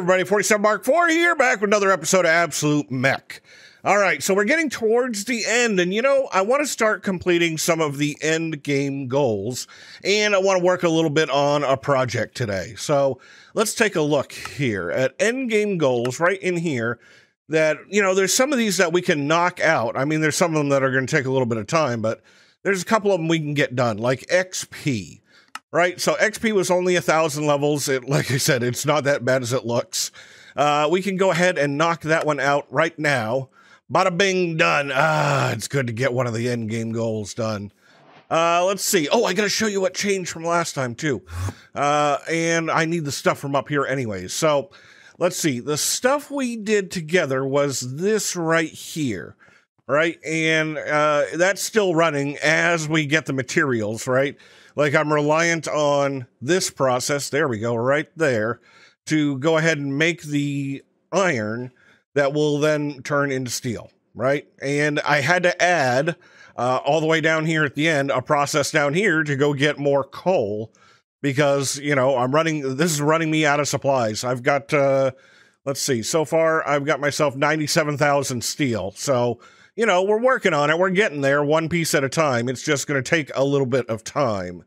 everybody, 47 Mark 4 here, back with another episode of Absolute Mech. All right, so we're getting towards the end, and you know, I want to start completing some of the end game goals, and I want to work a little bit on a project today. So let's take a look here at end game goals right in here. That, you know, there's some of these that we can knock out. I mean, there's some of them that are going to take a little bit of time, but there's a couple of them we can get done, like XP. Right, so XP was only 1,000 levels. Like I said, it's not that bad as it looks. We can go ahead and knock that one out right now. Bada bing, done. It's good to get one of the end game goals done. Let's see. Oh, I gotta show you what changed from last time too. And I need the stuff from up here anyways. So let's see. The stuff we did together was this right here. Right, and that's still running as we get the materials, right? Like I'm reliant on this process, there we go, right there, to go ahead and make the iron that will then turn into steel, right? And I had to add, all the way down here at the end, a process down here to go get more coal, because, you know, this is running me out of supplies. I've got, let's see, so far I've got myself 97,000 steel, so you know, we're working on it. We're getting there one piece at a time. It's just going to take a little bit of time.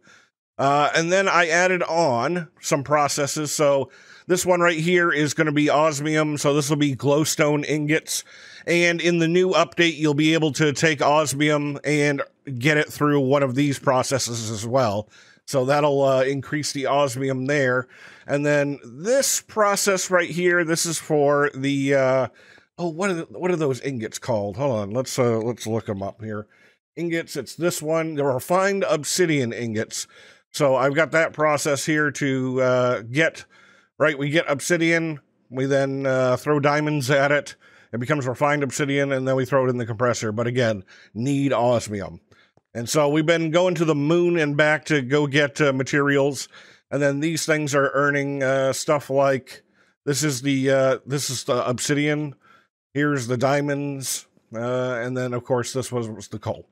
And then I added on some processes. So this one right here is going to be osmium. So this will be glowstone ingots. And in the new update, you'll be able to take osmium and get it through one of these processes as well. So that'll increase the osmium there. And then this process right here, this is for the... oh, what are those ingots called? Hold on, let's look them up here. Ingots, it's this one. They're refined obsidian ingots. So I've got that process here to get, right, we get obsidian, we then throw diamonds at it, it becomes refined obsidian, and then we throw it in the compressor. But again, need osmium. And so we've been going to the moon and back to go get materials, and then these things are earning stuff like, this is the obsidian. Here's the diamonds, and then, of course, this was the coal.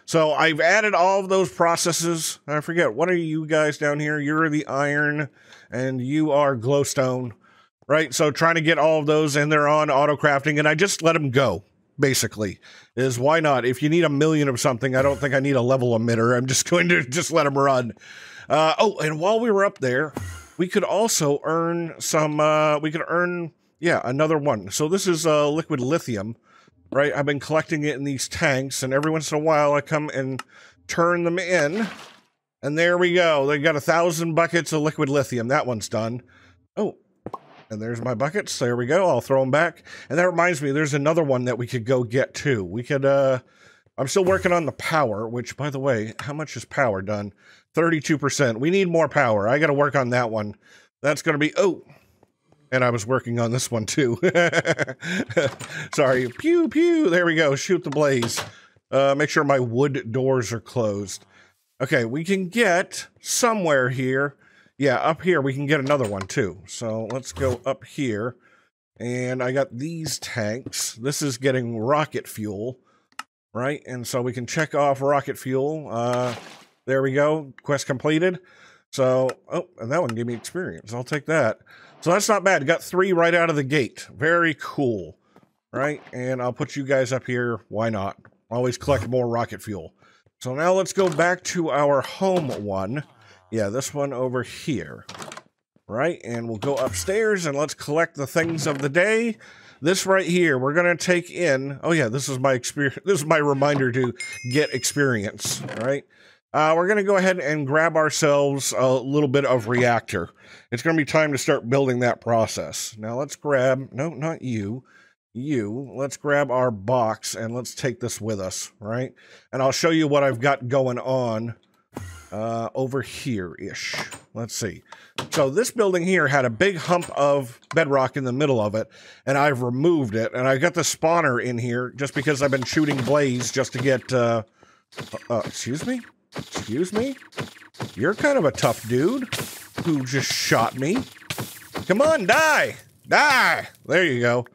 So I've added all of those processes. I forget, what are you guys down here? You're the iron, and you are glowstone, right? So trying to get all of those, and they're on auto-crafting, and I just let them go, basically, is why not? If you need 1,000,000 of something, I don't think I need a level emitter. I'm just going to just let them run. Oh, and while we were up there, we could also earn some, yeah, another one. So this is liquid lithium, right? I've been collecting it in these tanks, and every once in a while I come and turn them in, and there we go. They got 1,000 buckets of liquid lithium. That one's done. Oh, and there's my buckets. There we go. I'll throw them back. And that reminds me, there's another one that we could go get too. We could, I'm still working on the power, which, by the way, how much is power done? 32%. We need more power. I got to work on that one. That's going to be, oh, and I was working on this one too. Sorry. Pew, pew. There we go. Shoot the blaze. Make sure my wood doors are closed. Okay, we can get somewhere here. Yeah, up here we can get another one too. So let's go up here. And I got these tanks. This is getting rocket fuel, right? And so we can check off rocket fuel. There we go. Quest completed. So, oh, and that one gave me experience. I'll take that. So that's not bad. Got 3 right out of the gate. Very cool, right? And I'll put you guys up here. Why not? Always collect more rocket fuel. So now let's go back to our home one. Yeah, this one over here, right? And we'll go upstairs and let's collect the things of the day. This right here, we're going to take in... Oh yeah, this is my experience. This is my reminder to get experience, right? We're going to go ahead and grab ourselves a little bit of reactor. It's going to be time to start building that process. Now let's grab, no, not you, let's grab our box and let's take this with us, right? And I'll show you what I've got going on over here-ish. Let's see. So this building here had a big hump of bedrock in the middle of it, and I've removed it, and I got the spawner in here just because I've been shooting blaze just to get, excuse me? Excuse me? You're kind of a tough dude who just shot me. Come on, die! Die! There you go.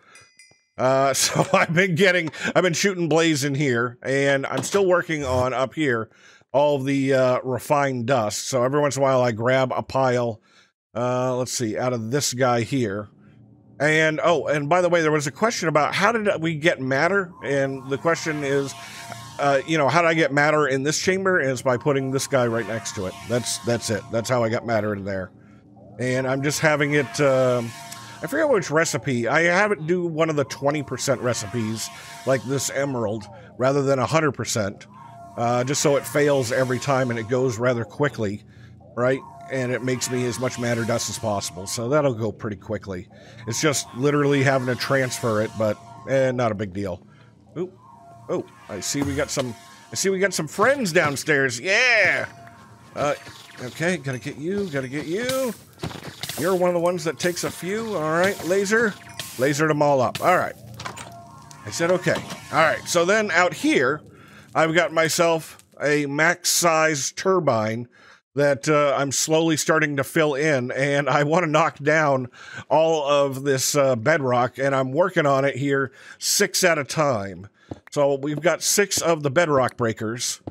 So I've been shooting blaze in here, and I'm still working on up here all the refined dust. So every once in a while I grab a pile, let's see, out of this guy here, And, oh, and by the way, there was a question about how did we get matter? And the question is, you know, how did I get matter in this chamber? Is by putting this guy right next to it. That's it. That's how I got matter in there. And I'm just having it, I forget which recipe. I have it do one of the 20% recipes, like this emerald, rather than 100%, just so it fails every time and it goes rather quickly, right? And it makes me as much matter dust as possible, so that'll go pretty quickly. It's just literally having to transfer it, but not a big deal. Oop. Oh, I see we got some friends downstairs. Yeah. Okay, gotta get you. You're one of the ones that takes a few. All right, lasered them all up. All right. I said okay. All right. So then out here, I've got myself a max size turbine that I'm slowly starting to fill in, and I want to knock down all of this bedrock, and I'm working on it here 6 at a time. So we've got 6 of the bedrock breakers,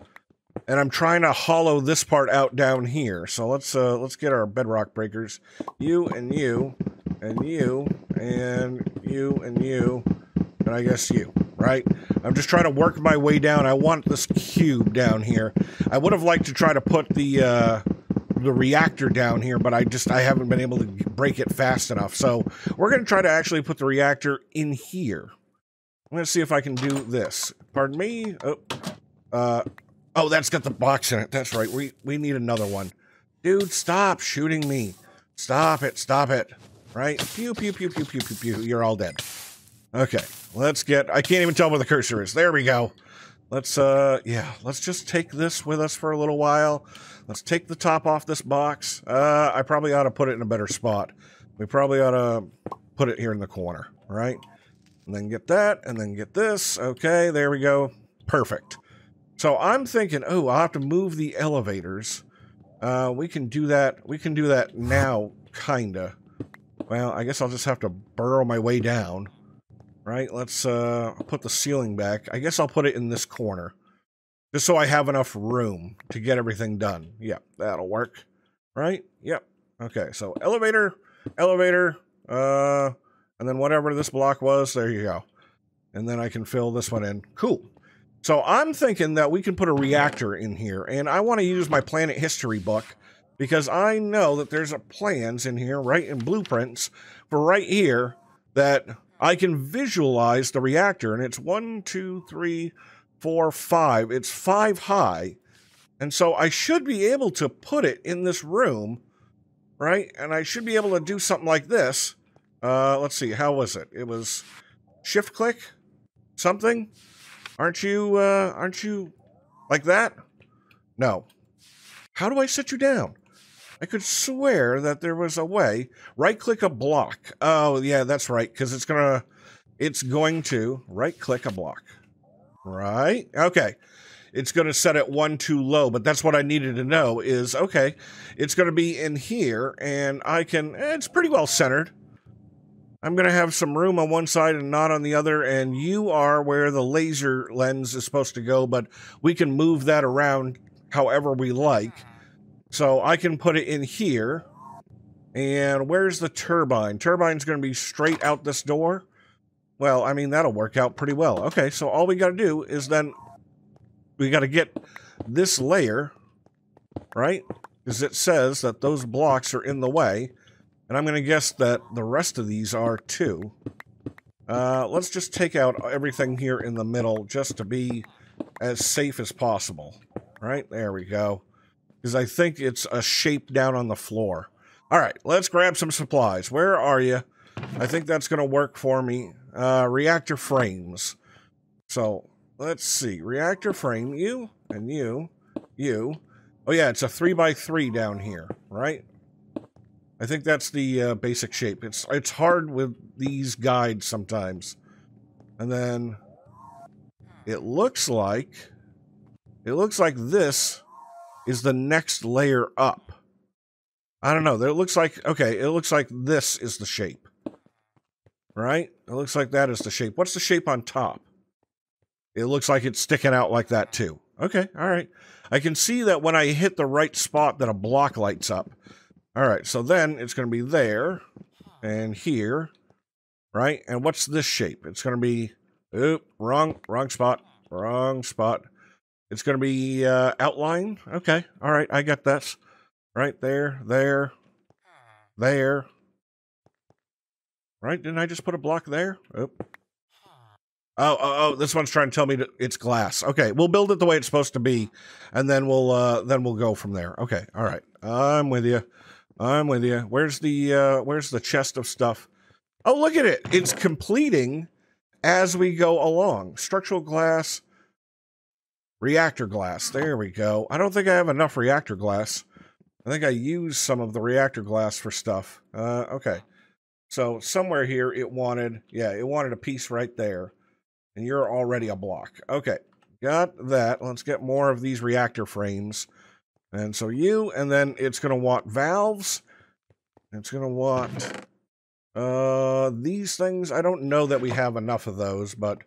and I'm trying to hollow this part out down here. So let's get our bedrock breakers. You and you and you and you and you, and I guess you, right? I'm just trying to work my way down. I want this cube down here. I would have liked to try to put the reactor down here, but I haven't been able to break it fast enough. So we're going to try to actually put the reactor in here. I'm going to see if I can do this. Pardon me. Oh, that's got the box in it. That's right. We need another one. Dude, stop shooting me. Stop it. Right? Pew, pew, pew, pew, pew, pew, pew. You're all dead. Okay. Let's get... I can't even tell where the cursor is. There we go. Let's just take this with us for a little while. Let's take the top off this box. I probably ought to put it in a better spot. We probably ought to put it here in the corner, right? And then get that, and then get this. Okay, there we go. Perfect. So I'm thinking, oh, I'll have to move the elevators. We can do that. We can do that now, kinda. Well, I guess I'll just have to burrow my way down. Right, let's put the ceiling back. I guess I'll put it in this corner. Just so I have enough room to get everything done. Yep, that'll work. Right? Yep. Okay, so elevator, and then whatever this block was, there you go. And then I can fill this one in. Cool. So I'm thinking that we can put a reactor in here, and I want to use my planet history book because I know that there's plans in here, right, in blueprints for right here that I can visualize the reactor, and it's 1, 2, 3, 4, 5. It's 5 high, and so I should be able to put it in this room, right? And I should be able to do something like this. Let's see, how was it? It was shift click, something. Aren't you like that? No. How do I sit you down? I could swear that there was a way. Right-click a block. Oh, yeah, that's right, because it's going to right-click a block. Right? Okay. It's going to set it 1 too low, but that's what I needed to know is, okay, it's going to be in here, and I can, it's pretty well centered. I'm going to have some room on one side and not on the other, and you are where the laser lens is supposed to go, but we can move that around however we like. So I can put it in here. And where's the turbine? Turbine's going to be straight out this door. Well, I mean, that'll work out pretty well. Okay, so all we got to do is then we got to get this layer, right? Because it says that those blocks are in the way. And I'm going to guess that the rest of these are too. Let's just take out everything here in the middle just to be as safe as possible. Right? There we go. Because I think it's a shape down on the floor. All right, let's grab some supplies. Where are you? I think that's going to work for me. Reactor frames. So, let's see. Reactor frame, you, and you, you. Oh yeah, it's a 3x3 down here, right? I think that's the basic shape. It's hard with these guides sometimes. And then it looks like this is the next layer up. I don't know. It looks like, okay, it looks like this is the shape. Right? It looks like that is the shape. What's the shape on top? It looks like it's sticking out like that too. Okay, all right. I can see that when I hit the right spot that a block lights up. All right, so then it's going to be there, and here, right? And what's this shape? It's going to be, oop, wrong spot. It's going to be outline. Okay, all right, I got that. Right there. Right, didn't I just put a block there? Oop. Oh, this one's trying to tell me that it's glass. Okay, we'll build it the way it's supposed to be, and then we'll go from there. Okay, all right. I'm with you. Where's the chest of stuff? Oh, look at it. It's completing as we go along. Structural glass, reactor glass. There we go. I don't think I have enough reactor glass. I think I used some of the reactor glass for stuff. Okay. So somewhere here it wanted a piece right there. And you're already a block. Okay, got that. Let's get more of these reactor frames. And so and then it's going to want valves. It's going to want these things. I don't know that we have enough of those, but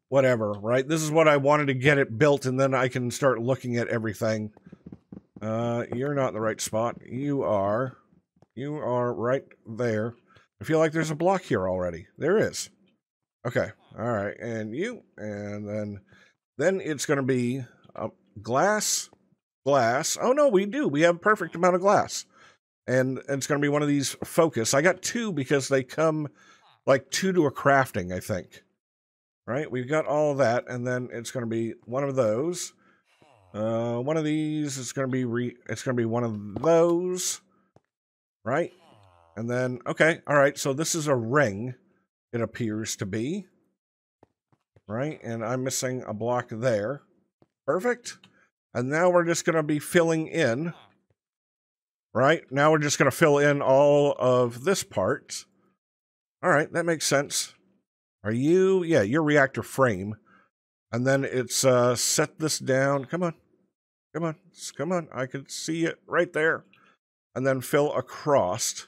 whatever, right? This is what I wanted to get it built, and then I can start looking at everything. You're not in the right spot. You are right there. I feel like there's a block here already. There is. Okay, all right, and then it's going to be glass. Oh, no, we have a perfect amount of glass. And it's going to be one of these focus. I got 2 because they come like 2 to a crafting, I think. Right, we've got all that, and then it's going to be one of those. One of these is going to be one of those. Right, and then, okay, all right, so this is a ring. It appears to be. Right? And I'm missing a block there. Perfect. And now we're just going to be filling in. Right? Now we're just going to fill in all of this part. All right, that makes sense. Are you? Yeah, you're reactor frame. And then it's set this down. Come on. I can see it right there. And then fill across.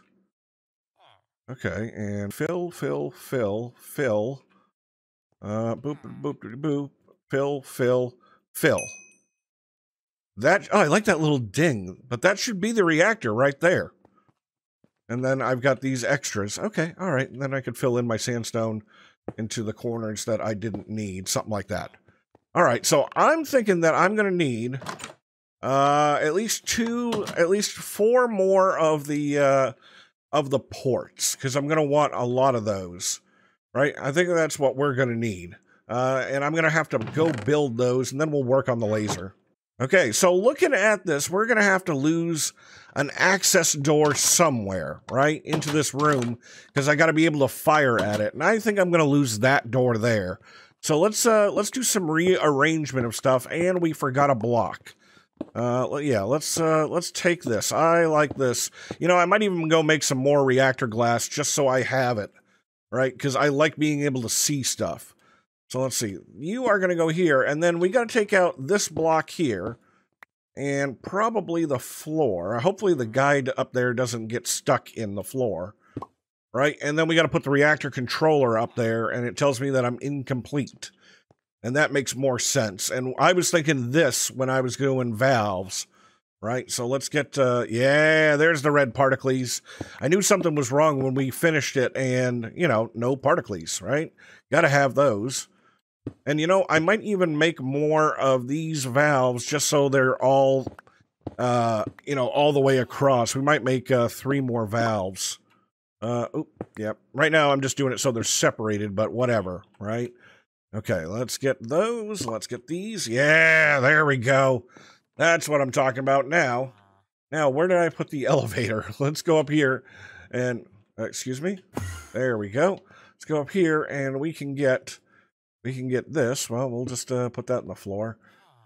Okay, and fill. Boop, boop, fill. That, oh, I like that little ding, but that should be the reactor right there. And then I've got these extras. Okay, all right, and then I could fill in my sandstone into the corners that I didn't need, something like that. All right, so I'm thinking that I'm going to need at least 4 more of the ports, because I'm going to want a lot of those, right? I think that's what we're going to need. And I'm going to have to go build those, and then we'll work on the laser. Okay, so looking at this, we're going to have to lose an access door somewhere, right, into this room, because I got to be able to fire at it. And I think I'm going to lose that door there. So let's do some rearrangement of stuff, and we forgot a block. Yeah, let's take this. I like this. You know, I might even go make some more reactor glass just so I have it, right? Because I like being able to see stuff. So let's see. You are going to go here, and then we got to take out this block here, and probably the floor. Hopefully the guide up there doesn't get stuck in the floor, right? And then we got to put the reactor controller up there, and it tells me that I'm incomplete. And that makes more sense. And I was thinking this when I was doing valves, right? So let's get, yeah, there's the red particles. I knew something was wrong when we finished it, and, you know, no particles, right? Got to have those. And, you know, I might even make more of these valves just so they're all, you know, all the way across. We might make 3 more valves. Yep. Yeah. Right now I'm just doing it so they're separated, but whatever, right? Okay, let's get those. Let's get these. Yeah, there we go. That's what I'm talking about now. Now, where did I put the elevator? Let's go up here and, excuse me. There we go. Let's go up here and we can get this. Well, we'll just put that in the floor.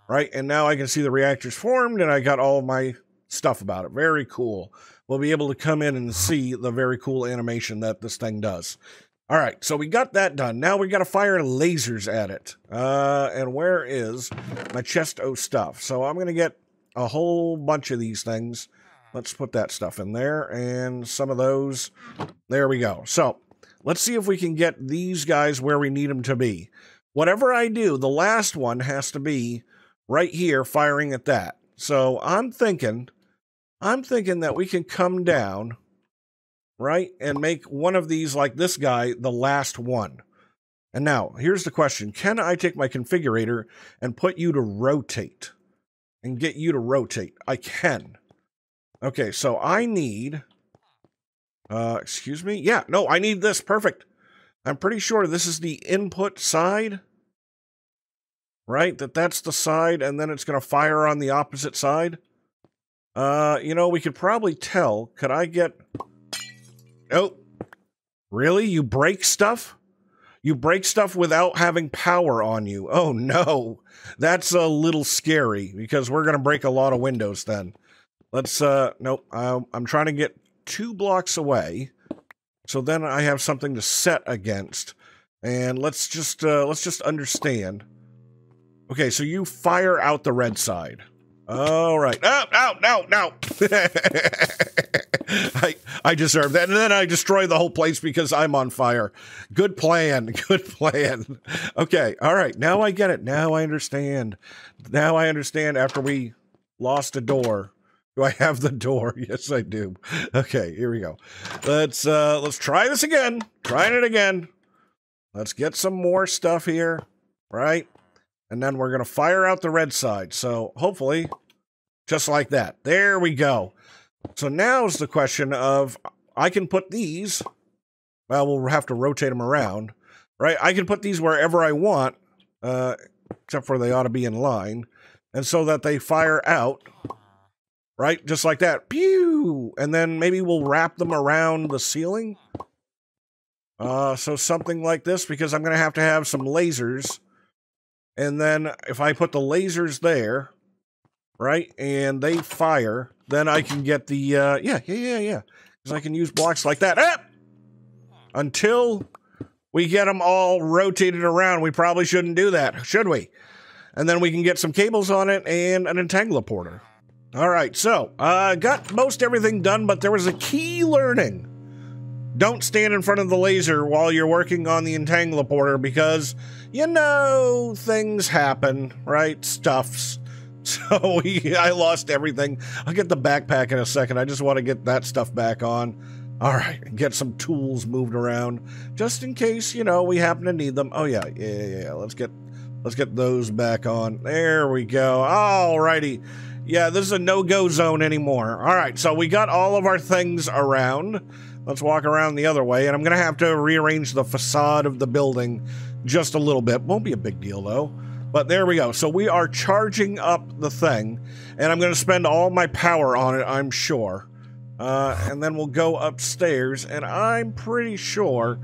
Right, and now I can see the reactors formed, and I got all of my stuff about it. Very cool. We'll be able to come in and see the very cool animation that this thing does. All right, so we got that done. Now we got to fire lasers at it. And where is my chest of stuff? So I'm going to get a whole bunch of these things. Let's put that stuff in there, and some of those. There we go. So let's see if we can get these guys where we need them to be. Whatever I do, the last one has to be right here firing at that. So I'm thinking that we can come down right? And make one of these, like this guy, the last one. And now, here's the question. Can I take my configurator and put you to rotate? And get you to rotate? I can. Okay, so I need... excuse me? Yeah, no, I need this. Perfect. I'm pretty sure this is the input side. Right? That's the side, and then it's going to fire on the opposite side. You know, we could probably tell. Could I get... Oh. Really? You break stuff? You break stuff without having power on you. Oh, no. That's a little scary, because we're going to break a lot of windows then. Let's, nope. I'm trying to get 2 blocks away, so then I have something to set against. And let's just understand. Okay, so you fire out the red side. All right. No. I deserve that. And then I destroy the whole place because I'm on fire. Good plan. Good plan. Okay. All right. Now I get it. Now I understand. Now I understand after we lost a door. Do I have the door? Yes, I do. Okay, here we go. Let's try this again. Trying it again. Let's get some more stuff here. Right? And then we're going to fire out the red side. So hopefully, just like that. There we go. So now's the question of, I can put these, well, we'll have to rotate them around, right? I can put these wherever I want, except for they ought to be in line. And so that they fire out, right? Just like that. Pew! And then maybe we'll wrap them around the ceiling. So something like this, because I'm going to have some lasers. And then if I put the lasers there, right, and they fire, then I can get the, yeah. Because I can use blocks like that. Ah! Until we get them all rotated around, we probably shouldn't do that, should we? And then we can get some cables on it and an entangloporter. All right, so, got most everything done, but there was a key learning. Don't stand in front of the laser while you're working on the entangloporter because, you know, things happen, right? Stuffs. So I lost everything. I'll get the backpack in a second. I just want to get that stuff back on. All right, and get some tools moved around just in case, you know, we happen to need them. Oh yeah. Let's get those back on. There we go. All righty. Yeah, this is a no-go zone anymore. All right, so we got all of our things around. Let's walk around the other way, and I'm going to have to rearrange the facade of the building just a little bit. Won't be a big deal, though. But there we go. So we are charging up the thing, and I'm going to spend all my power on it, I'm sure. And then we'll go upstairs, and I'm pretty sure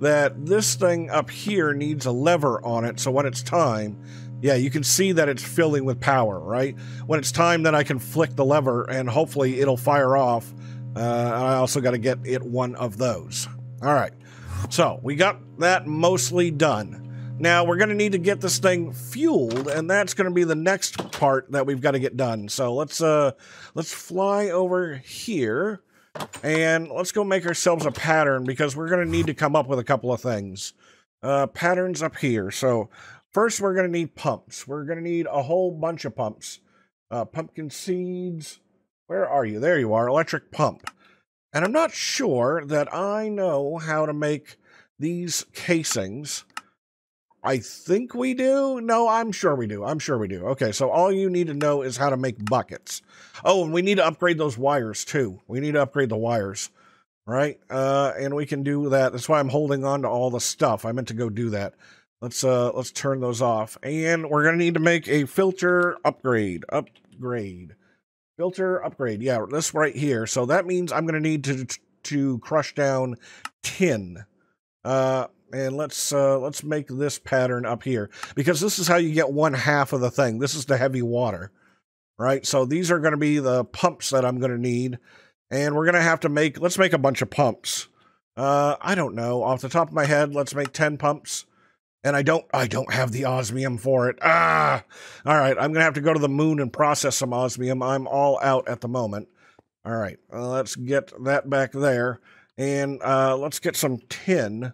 that this thing up here needs a lever on it, so when it's time... Yeah, you can see that it's filling with power, right? When it's time, then I can flick the lever, and hopefully it'll fire off. I also got to get it one of those. All right, so we got that mostly done. Now, we're going to need to get this thing fueled, and that's going to be the next part that we've got to get done. So let's fly over here, and let's go make ourselves a pattern, because we're going to need to come up with a couple of things. Patterns up here, so... First, we're going to need pumps. We're going to need a whole bunch of pumps. Pumpkin seeds. Where are you? There you are. Electric pump. And I'm not sure that I know how to make these casings. I think we do. No, I'm sure we do. I'm sure we do. Okay, so all you need to know is how to make buckets. Oh, and we need to upgrade those wires, too. We need to upgrade the wires. Right? And we can do that. That's why I'm holding on to all the stuff. I meant to go do that. Let's turn those off, and we're gonna need to make a filter upgrade. Filter upgrade. Yeah, this right here. So that means I'm gonna need to crush down tin. And let's make this pattern up here, because this is how you get 1/2 of the thing. This is the heavy water, right? So these are gonna be the pumps that I'm gonna need, and we're gonna have to make. Let's make a bunch of pumps. I don't know off the top of my head. Let's make 10 pumps. And I don't have the osmium for it. Ah! All right, I'm going to have to go to the moon and process some osmium. I'm all out at the moment. All right, let's get that back there. And let's get some tin,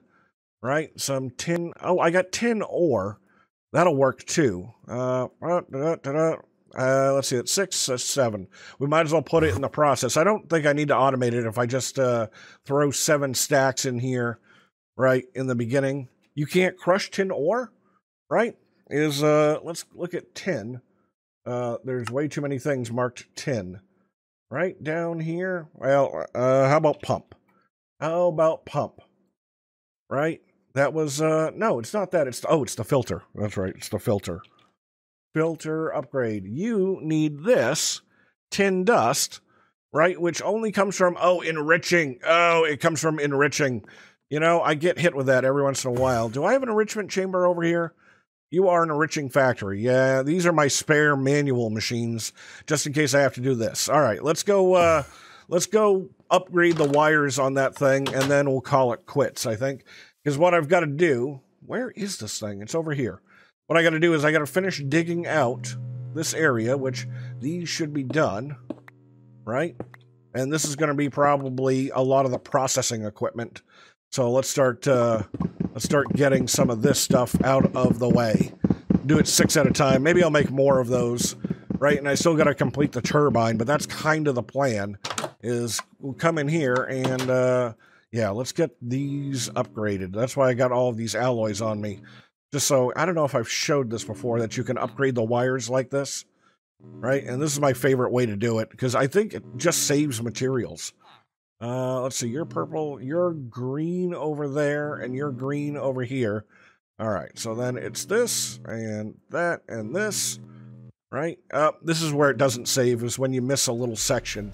right? Some tin. Oh, I got tin ore. That'll work too. Let's see, it's 6, that's 7. We might as well put it in the process. I don't think I need to automate it if I just throw 7 stacks in here, right, in the beginning. You can't crush tin ore, right? Let's look at tin. There's way too many things marked tin. Right down here. Well, how about pump? How about pump? Right? That was, no, it's not that. It's the filter. That's right. It's the filter. Filter upgrade. You need this tin dust, right? Which only comes from, enriching. Oh, it comes from enriching. You know, I get hit with that every once in a while. Do I have an enrichment chamber over here? You are an enriching factory. Yeah, these are my spare manual machines, just in case I have to do this. All right, let's go upgrade the wires on that thing, and then we'll call it quits, I think. Because what I've got to do, where is this thing? It's over here. What I got to do is I got to finish digging out this area, which these should be done, right? And this is going to be probably a lot of the processing equipment. So let's start getting some of this stuff out of the way. Do it 6 at a time. Maybe I'll make more of those, right? And I still got to complete the turbine, but that's kind of the plan, is we'll come in here and, yeah, let's get these upgraded. That's why I got all of these alloys on me. Just so, I don't know if I've showed this before, that you can upgrade the wires like this, right? And this is my favorite way to do it, because I think it just saves materials. Let's see, you're purple, you're green over there, and you're green over here. All right, so then it's this, and that, and this, right? This is where it doesn't save, is when you miss a little section.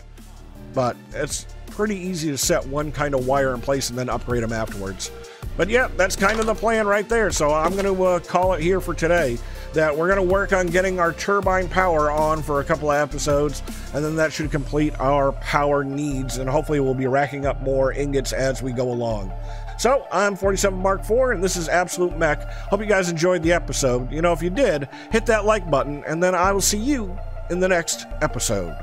But it's pretty easy to set one kind of wire in place and then upgrade them afterwards. But yeah, that's kind of the plan right there. So I'm going to call it here for today, that we're going to work on getting our turbine power on for a couple of episodes, and then that should complete our power needs, and hopefully we'll be racking up more ingots as we go along. So, I'm 47 Mark IV, and this is Absolute Mech. Hope you guys enjoyed the episode. You know, if you did, hit that like button, and then I will see you in the next episode.